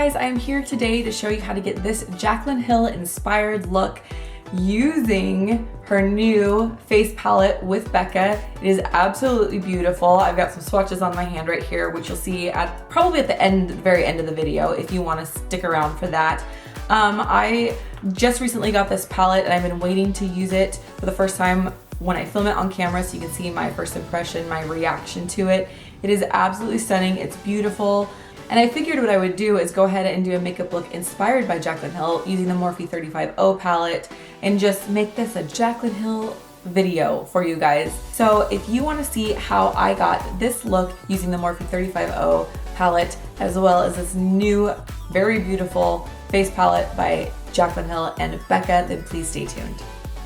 guys, I am here today to show you how to get this Jaclyn Hill inspired look using her new face palette with Becca. It is absolutely beautiful. I've got some swatches on my hand right here, which you'll see probably at the end, very end of the video if you want to stick around for that. I just recently got this palette and I've been waiting to use it for the first time when I film it on camera so you can see my first impression, my reaction to it. It is absolutely stunning, it's beautiful. And I figured what I would do is go ahead and do a makeup look inspired by Jaclyn Hill using the Morphe 35O palette and just make this a Jaclyn Hill video for you guys. So if you want to see how I got this look using the Morphe 35O palette as well as this new very beautiful face palette by Jaclyn Hill and Becca, then please stay tuned.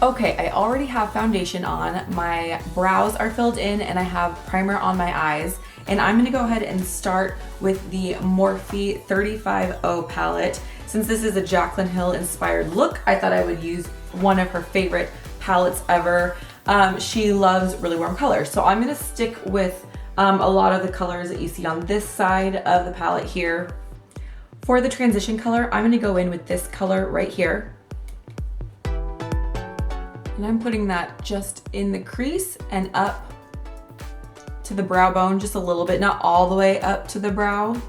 Okay, I already have foundation on, my brows are filled in, and I have primer on my eyes. And I'm gonna go ahead and start with the Morphe 35O palette. Since this is a Jaclyn Hill inspired look, I thought I would use one of her favorite palettes ever. She loves really warm colors. So I'm gonna stick with a lot of the colors that you see on this side of the palette here. For the transition color, I'm gonna go in with this color right here. And I'm putting that just in the crease and up to the brow bone, just a little bit, not all the way up to the brow.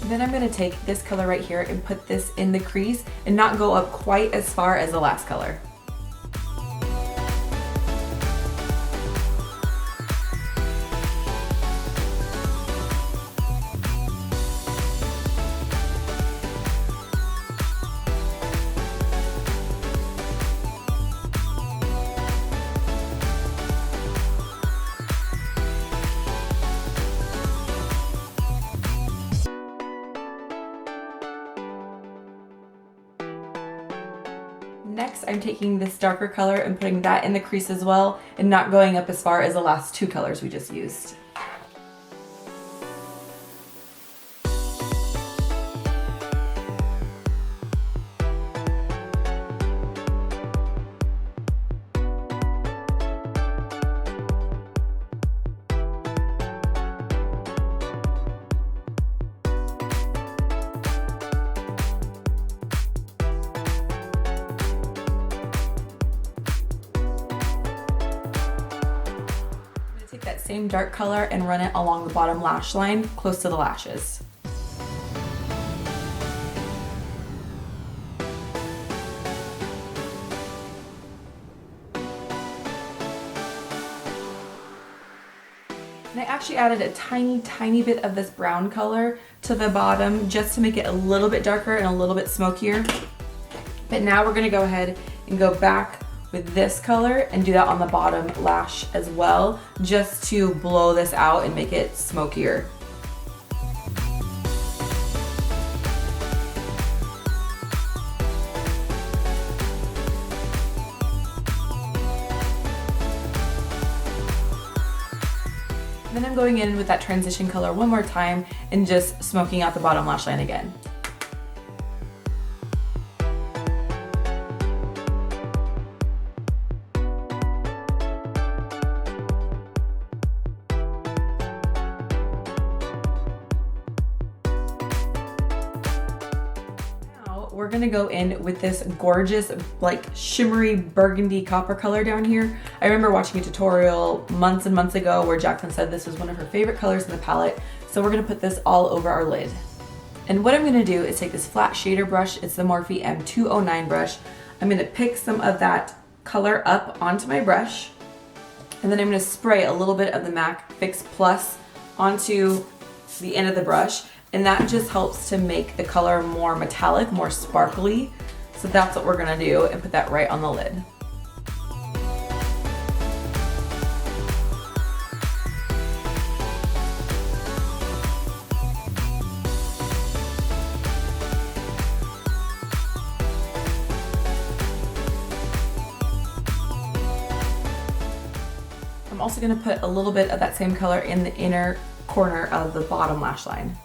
Then I'm gonna take this color right here and put this in the crease and not go up quite as far as the last color. Next, I'm taking this darker color and putting that in the crease as well and not going up as far as the last two colors we just used. Take that same dark color and run it along the bottom lash line close to the lashes. And I actually added a tiny bit of this brown color to the bottom just to make it a little bit darker and a little bit smokier. But now we're gonna go ahead and go back with this color and do that on the bottom lash as well, just to blow this out and make it smokier. Then I'm going in with that transition color one more time and just smoking out the bottom lash line again. We're gonna go in with this gorgeous, like shimmery burgundy copper color down here. I remember watching a tutorial months and months ago where Jaclyn said this was one of her favorite colors in the palette. So we're gonna put this all over our lid. And what I'm gonna do is take this flat shader brush, it's the Morphe M209 brush. I'm gonna pick some of that color up onto my brush. And then I'm gonna spray a little bit of the MAC Fix Plus onto the end of the brush. And that just helps to make the color more metallic, more sparkly. So that's what we're gonna do and put that right on the lid. also gonna put a little bit of that same color in the inner corner of the bottom lash line.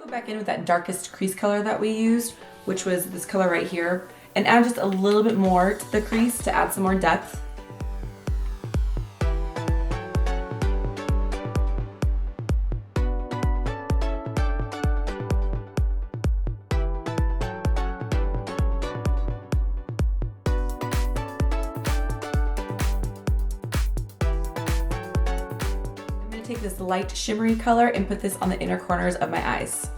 Back in with that darkest crease color that we used, which was this color right here, and add just a little bit more to the crease to add some more depth. I'm going to take this light shimmery color and put this on the inner corners of my eyes.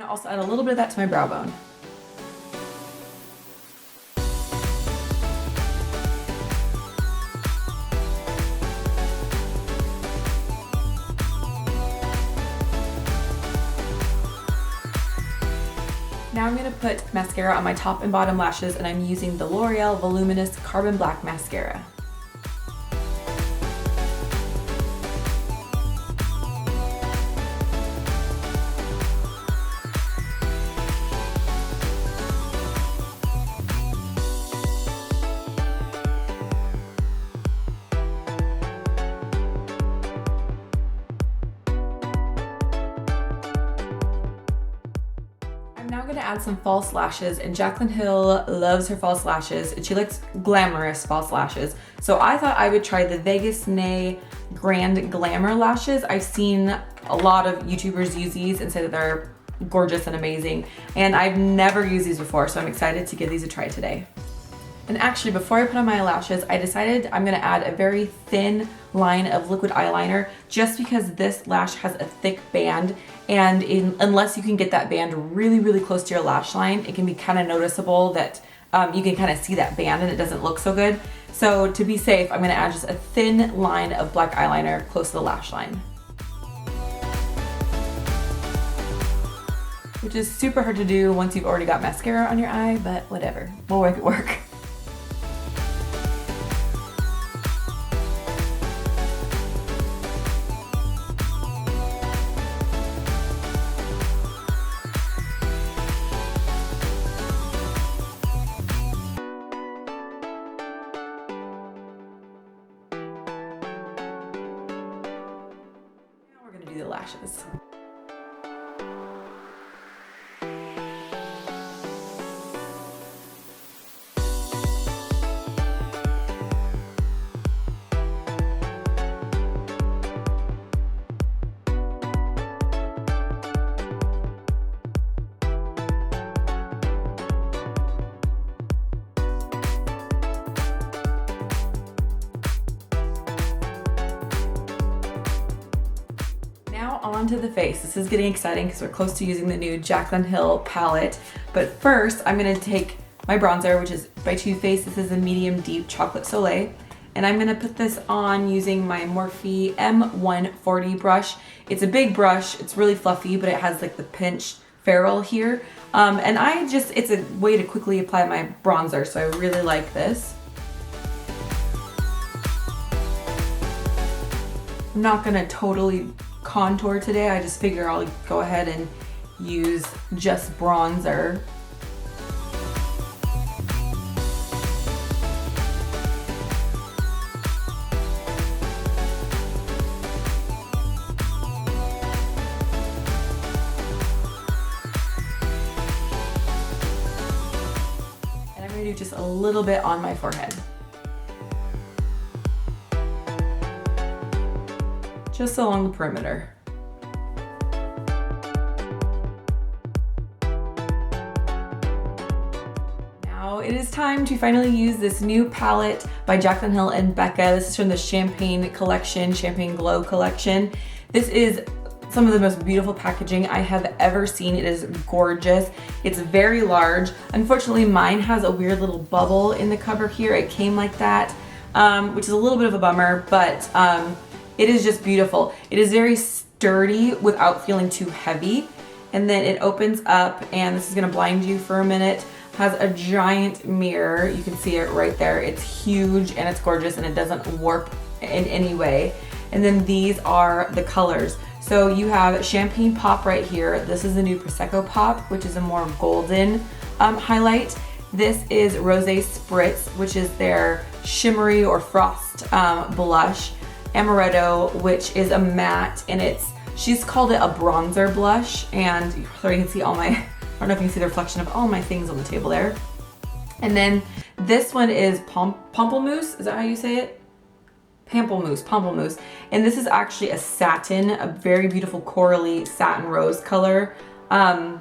Also add a little bit of that to my brow bone. Now I'm going to put mascara on my top and bottom lashes, and I'm using the L'Oreal Voluminous Carbon Black Mascara. I'm now going to add some false lashes, and Jaclyn Hill loves her false lashes, and she likes glamorous false lashes. So I thought I would try the Vegas Nay Grand Glamour lashes. I've seen a lot of YouTubers use these and say that they're gorgeous and amazing, and I've never used these before, so I'm excited to give these a try today. And actually, before I put on my lashes, I decided I'm going to add a very thin line of liquid eyeliner, just because this lash has a thick band, and unless you can get that band really, really close to your lash line, it can be kind of noticeable that you can kind of see that band and it doesn't look so good. So to be safe, I'm going to add just a thin line of black eyeliner close to the lash line. Which is super hard to do once you've already got mascara on your eye, but whatever, we'll make it work. Do the lashes. Now on to the face. This is getting exciting because we're close to using the new Jaclyn Hill palette. But first, I'm going to take my bronzer, which is by Too Faced. This is a medium deep chocolate soleil. And I'm going to put this on using my Morphe M140 brush. It's a big brush. It's really fluffy, but it has like the pinch ferrule here. And it's a way to quickly apply my bronzer, so I really like this. I'm not going to totally contour today. I just figure I'll go ahead and use just bronzer. And I'm going to do just a little bit on my forehead. Just along the perimeter. Now it is time to finally use this new palette by Jaclyn Hill and Becca. This is from the Champagne collection, Champagne Glow collection. This is some of the most beautiful packaging I have ever seen. It is gorgeous. It's very large. Unfortunately, mine has a weird little bubble in the cover here. It came like that, which is a little bit of a bummer, but it is just beautiful. It is very sturdy without feeling too heavy. And then it opens up, and this is gonna blind you for a minute. Has a giant mirror. You can see it right there. It's huge and it's gorgeous, and it doesn't warp in any way. And then these are the colors. So you have Champagne Pop right here. This is the new Prosecco Pop, which is a more golden highlight. This is Rosé Spritz, which is their shimmery or frost blush. Amaretto, which is a matte, and she's called it a bronzer blush. And sorry, you can see I don't know if you can see the reflection of all my things on the table there. And then this one is Pamplemousse, is that how you say it? Pamplemousse. And this is actually a satin, a very beautiful corally satin rose color. A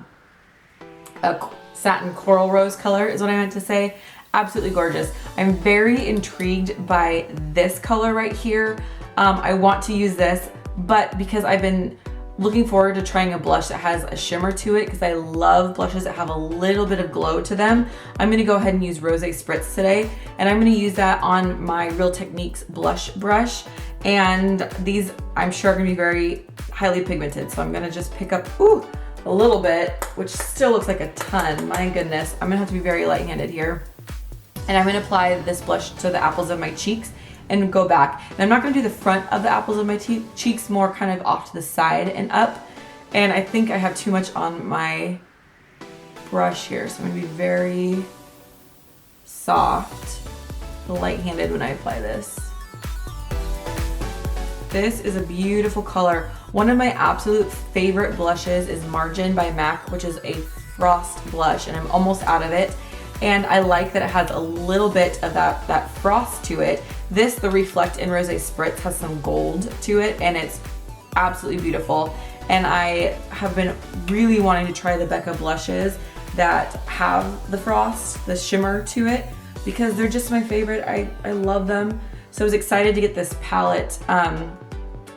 satin coral rose color is what I meant to say. Absolutely gorgeous. I'm very intrigued by this color right here. I want to use this, but because I've been looking forward to trying a blush that has a shimmer to it, because I love blushes that have a little bit of glow to them, I'm gonna go ahead and use Rosé Spritz today, and I'm gonna use that on my Real Techniques blush brush. And these, I'm sure, are gonna be very highly pigmented, so I'm gonna just pick up, a little bit, which still looks like a ton, my goodness. I'm gonna have to be very light-handed here. And I'm gonna apply this blush to the apples of my cheeks and go back. And I'm not gonna do the front of the apples of my cheeks, more kind of off to the side and up. And I think I have too much on my brush here, so I'm gonna be very soft, light-handed when I apply this. This is a beautiful color. One of my absolute favorite blushes is Margin by MAC, which is a frost blush, and I'm almost out of it. And I like that it has a little bit of that frost to it. This, the Reflect in Rosé Spritz, has some gold to it, and it's absolutely beautiful. And I have been really wanting to try the Becca blushes that have the frost, the shimmer to it, because they're just my favorite. I love them. So I was excited to get this palette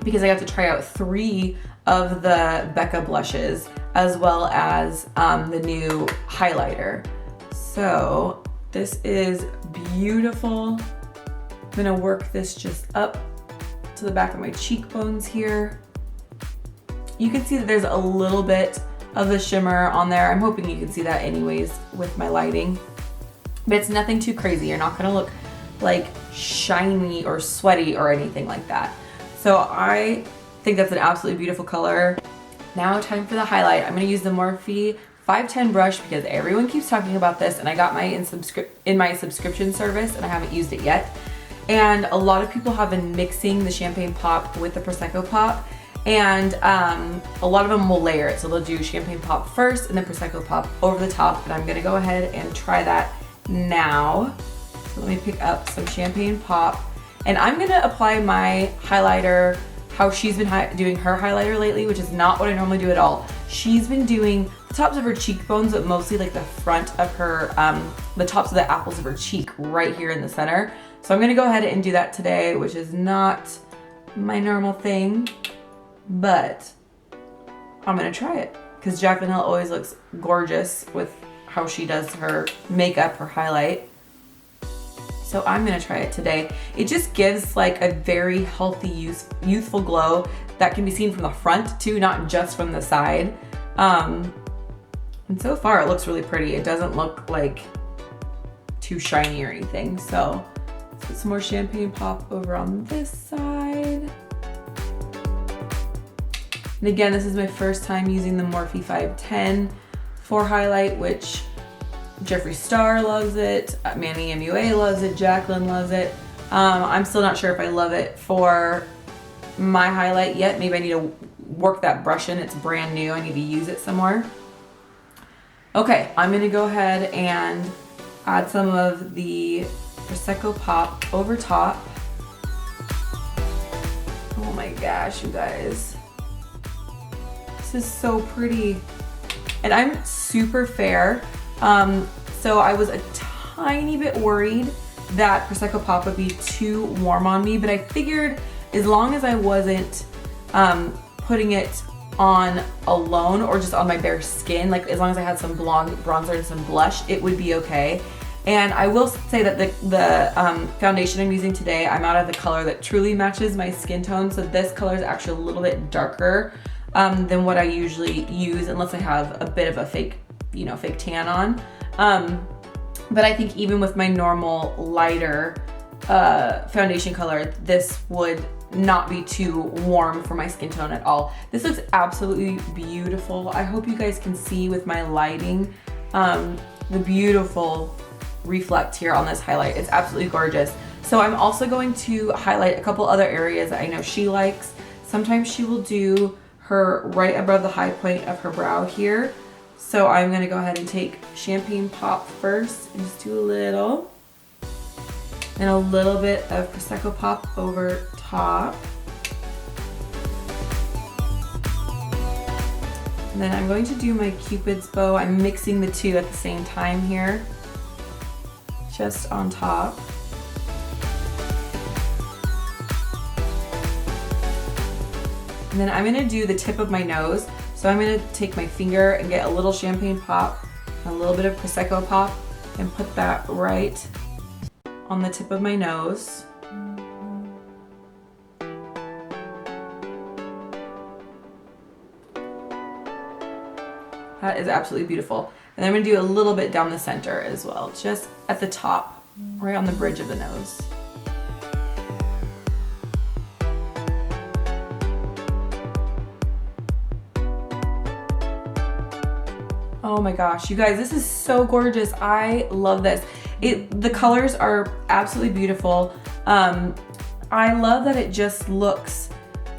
because I got to try out 3 of the Becca blushes, as well as the new highlighter. So this is beautiful. I'm gonna work this just up to the back of my cheekbones here. You can see that there's a little bit of the shimmer on there. I'm hoping you can see that anyways with my lighting. But it's nothing too crazy. You're not gonna look like shiny or sweaty or anything like that. So I think that's an absolutely beautiful color. Now time for the highlight. I'm gonna use the Morphe 510 brush because everyone keeps talking about this, and I got my in my subscription service and I haven't used it yet. And a lot of people have been mixing the Champagne Pop with the Prosecco Pop, and a lot of them will layer it. So they'll do Champagne Pop first and then Prosecco Pop over the top, and I'm gonna go ahead and try that now. So let me pick up some Champagne Pop, and I'm gonna apply my highlighter how she's been doing her highlighter lately, which is not what I normally do at all. She's been doing the tops of her cheekbones, but mostly like the front of her, the tops of the apples of her cheek right here in the center. So I'm gonna go ahead and do that today, which is not my normal thing, but I'm gonna try it because Jaclyn Hill always looks gorgeous with how she does her makeup, her highlight. So I'm gonna try it today. It just gives like a very healthy, youthful glow that can be seen from the front too, not just from the side. And so far it looks really pretty. It doesn't look like too shiny or anything. So let's put some more Champagne Pop over on this side. And again, this is my first time using the Morphe 510 for highlight, which Jeffree Star loves it, Manny MUA loves it, Jaclyn loves it. I'm still not sure if I love it for my highlight yet. Maybe I need to work that brush in. It's brand new. I need to use it somewhere. Okay, I'm gonna go ahead and add some of the Prosecco Pop over top. Oh my gosh, you guys. This is so pretty. And I'm super fair. So I was a tiny bit worried that Prosecco Pop would be too warm on me, but I figured as long as I wasn't putting it on alone or just on my bare skin, like as long as I had some blonde bronzer and some blush, it would be okay. And I will say that the foundation I'm using today, I'm out of the color that truly matches my skin tone. So this color is actually a little bit darker than what I usually use, unless I have a bit of a fake tan on. But I think even with my normal lighter foundation color, this would not be too warm for my skin tone at all. This looks absolutely beautiful. I hope you guys can see with my lighting the beautiful reflect here on this highlight. It's absolutely gorgeous. So I'm also going to highlight a couple other areas that I know she likes. Sometimes she will do her right above the high point of her brow here. So I'm gonna go ahead and take Champagne Pop first and just do a little. And a little bit of Prosecco Pop over top. And then I'm going to do my Cupid's bow. I'm mixing the two at the same time here, just on top. And then I'm gonna do the tip of my nose. So I'm gonna take my finger and get a little Champagne Pop, a little bit of Prosecco Pop, and put that right on the tip of my nose. That is absolutely beautiful. And I'm gonna do a little bit down the center as well, just at the top, right on the bridge of the nose. Oh my gosh, you guys, this is so gorgeous. I love this. The colors are absolutely beautiful. I love that it just looks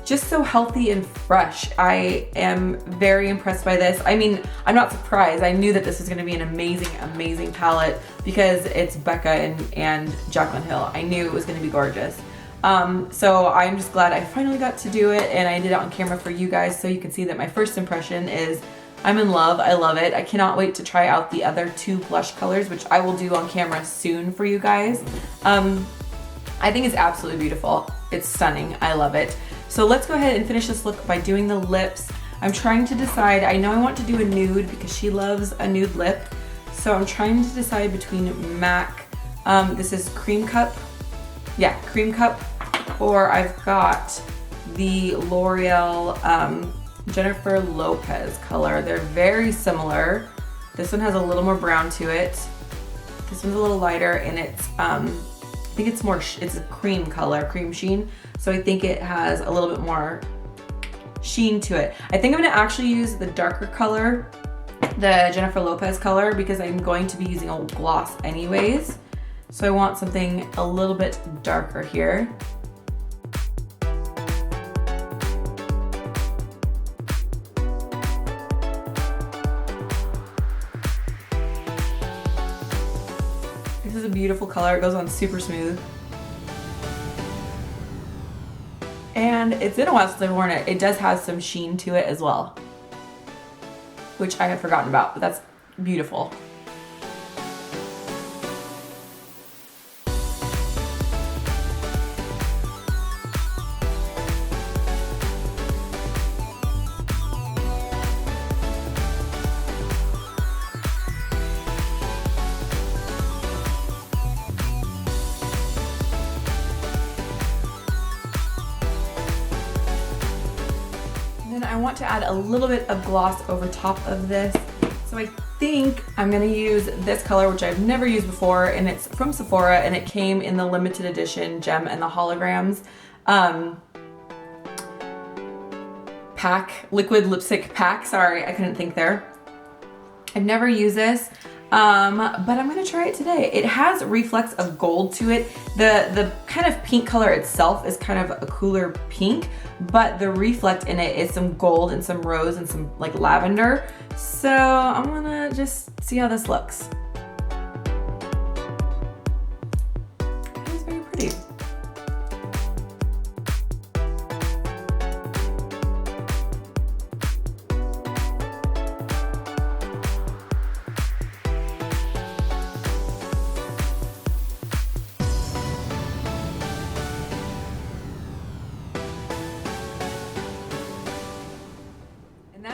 just so healthy and fresh. I am very impressed by this. I mean, I'm not surprised. I knew that this was gonna be an amazing, amazing palette because it's Becca and Jaclyn Hill. I knew it was gonna be gorgeous. So I'm just glad I finally got to do it, and I did it on camera for you guys so you can see that my first impression is I'm in love. I love it. I cannot wait to try out the other two blush colors, which I will do on camera soon for you guys. I think it's absolutely beautiful. It's stunning. I love it. So let's go ahead and finish this look by doing the lips. I'm trying to decide. I know I want to do a nude because she loves a nude lip. So I'm trying to decide between MAC. This is Cream Cup. Yeah, Cream Cup. Or I've got the L'Oreal Jennifer Lopez color. They're very similar. This one has a little more brown to it. This one's a little lighter, and it's I think it's a cream color, cream sheen. So I think it has a little bit more sheen to it. I think I'm gonna actually use the darker color, the Jennifer Lopez color, because I'm going to be using a gloss anyways. So I want something a little bit darker here. This is a beautiful color. It goes on super smooth. And it's been a while since I've worn it. It does have some sheen to it as well, which I had forgotten about, but that's beautiful. I want to add a little bit of gloss over top of this. So I think I'm gonna use this color, which I've never used before, and it's from Sephora, and it came in the limited edition Gem and the Holograms pack, liquid lipstick pack. Sorry, I couldn't think there. I've never used this, but I'm gonna try it today. It has reflex of gold to it. The kind of pink color itself is kind of a cooler pink, but the reflect in it is some gold and some rose and some like lavender. So I'm gonna just see how this looks. It's very pretty.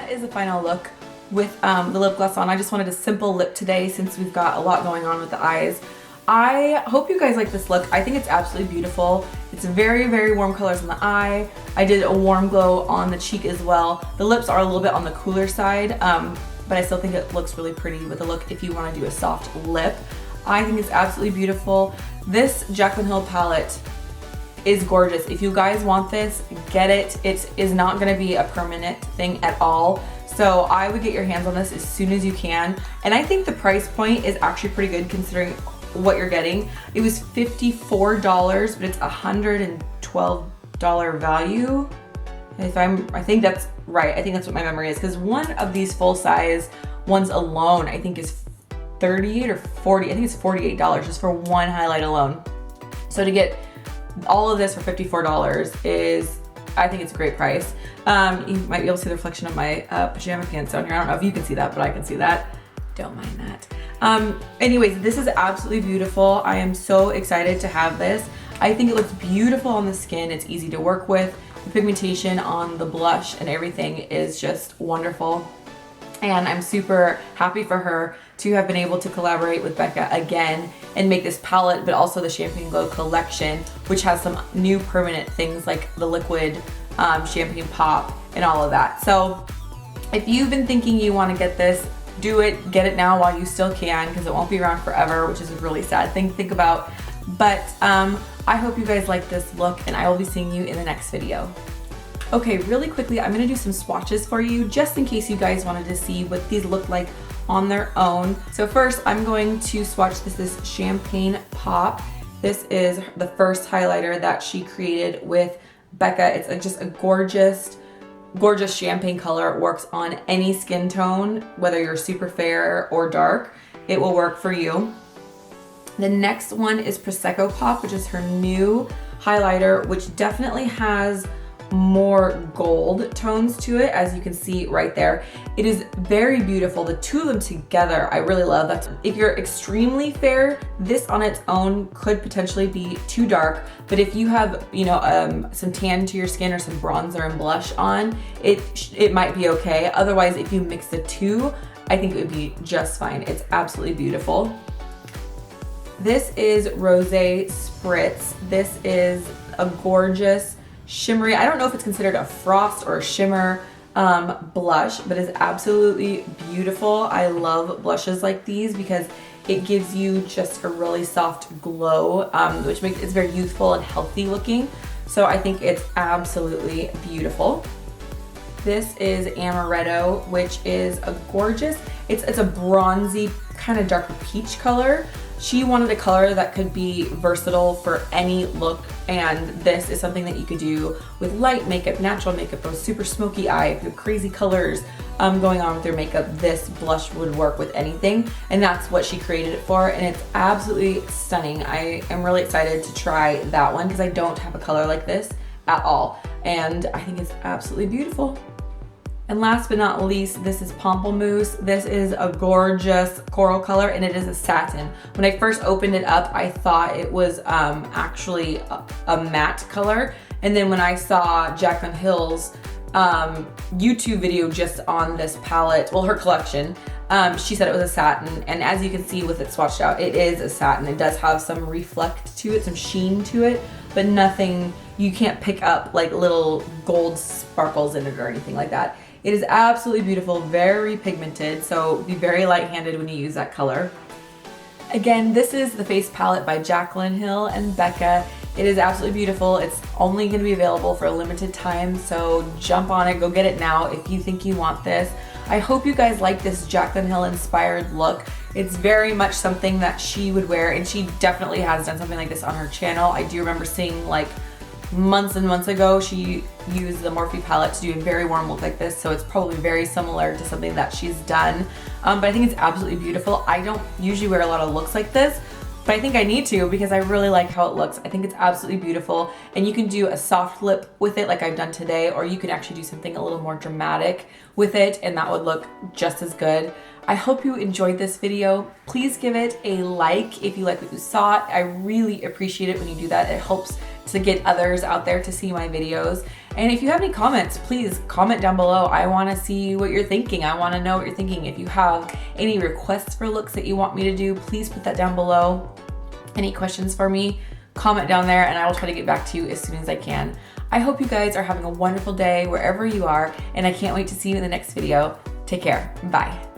Is the final look with the lip gloss on. I just wanted a simple lip today since we've got a lot going on with the eyes. I hope you guys like this look. I think it's absolutely beautiful. It's very, very warm colors in the eye. I did a warm glow on the cheek as well. The lips are a little bit on the cooler side, but I still think it looks really pretty with a look if you want to do a soft lip. I think it's absolutely beautiful. This Jaclyn Hill palette is gorgeous. If you guys want this, get it. It is not going to be a permanent thing at all. So I would get your hands on this as soon as you can. And I think the price point is actually pretty good considering what you're getting. It was $54, but it's $112 value. I think that's right. I think that's what my memory is, because one of these full size ones alone I think is 38 or 40. I think it's $48 just for one highlight alone. So to get all of this for $54 is, I think it's a great price. You might be able to see the reflection of my pajama pants down here. I don't know if you can see that, but I can see that. Don't mind that. Anyways, this is absolutely beautiful. I am so excited to have this. I think it looks beautiful on the skin. It's easy to work with. The pigmentation on the blush and everything is just wonderful. And I'm super happy for her to have been able to collaborate with Becca again and make this palette, but also the Champagne Glow collection, which has some new permanent things like the liquid champagne pop and all of that. So if you've been thinking you want to get this, do it, get it now while you still can, because it won't be around forever, which is a really sad thing to think about. But I hope you guys like this look, and I will be seeing you in the next video. Okay, really quickly, I'm gonna do some swatches for you just in case you guys wanted to see what these look like on their own. So first, I'm going to swatch this Champagne Pop. This is the first highlighter that she created with Becca. It's just a gorgeous champagne color. It works on any skin tone, whether you're super fair or dark, it will work for you. The next one is Prosecco Pop, which is her new highlighter, which definitely has more gold tones to it, as you can see right there. It is very beautiful. The two of them together, I really love that. If you're extremely fair, this on its own could potentially be too dark, but if you have, you know, some tan to your skin or some bronzer and blush on, it might be okay. Otherwise, if you mix the two, I think it would be just fine. It's absolutely beautiful. This is Rosé Spritz. This is a gorgeous shimmery, I don't know if it's considered a frost or a shimmer blush, but it's absolutely beautiful. I love blushes like these because it gives you just a really soft glow, which makes it very youthful and healthy looking. So I think it's absolutely beautiful. This is Amaretto, which is a gorgeous, it's a bronzy kind of darker peach color. She wanted a color that could be versatile for any look, and this is something that you could do with light makeup, natural makeup, or super smoky eye. If you have crazy colors going on with your makeup, this blush would work with anything, and that's what she created it for, and it's absolutely stunning. I am really excited to try that one because I don't have a color like this at all, and I think it's absolutely beautiful. And last but not least, this is Pamplemousse. This is a gorgeous coral color, and it is a satin. When I first opened it up, I thought it was actually a matte color. And then when I saw Jaclyn Hill's YouTube video just on this palette, well, her collection, she said it was a satin. And as you can see with it swatched out, it is a satin. It does have some reflect to it, some sheen to it, but nothing, you can't pick up like little gold sparkles in it or anything like that. It is absolutely beautiful, very pigmented, so be very light-handed when you use that color. Again, this is the face palette by Jaclyn Hill and Becca. It is absolutely beautiful. It's only going to be available for a limited time, so jump on it, go get it now if you think you want this. I hope you guys like this Jaclyn Hill inspired look. It's very much something that she would wear, and she definitely has done something like this on her channel. I do remember seeing like months and months ago, she used the Morphe palette to do a very warm look like this, so it's probably very similar to something that she's done. But I think it's absolutely beautiful. I don't usually wear a lot of looks like this, but I think I need to because I really like how it looks. I think it's absolutely beautiful, and you can do a soft lip with it like I've done today, or you can actually do something a little more dramatic with it, and that would look just as good. I hope you enjoyed this video. Please give it a like if you like what you saw. I really appreciate it when you do that. It helps to get others out there to see my videos. And if you have any comments, please comment down below. I wanna see what you're thinking. I wanna know what you're thinking. If you have any requests for looks that you want me to do, please put that down below. Any questions for me, comment down there and I will try to get back to you as soon as I can. I hope you guys are having a wonderful day wherever you are, and I can't wait to see you in the next video. Take care, bye.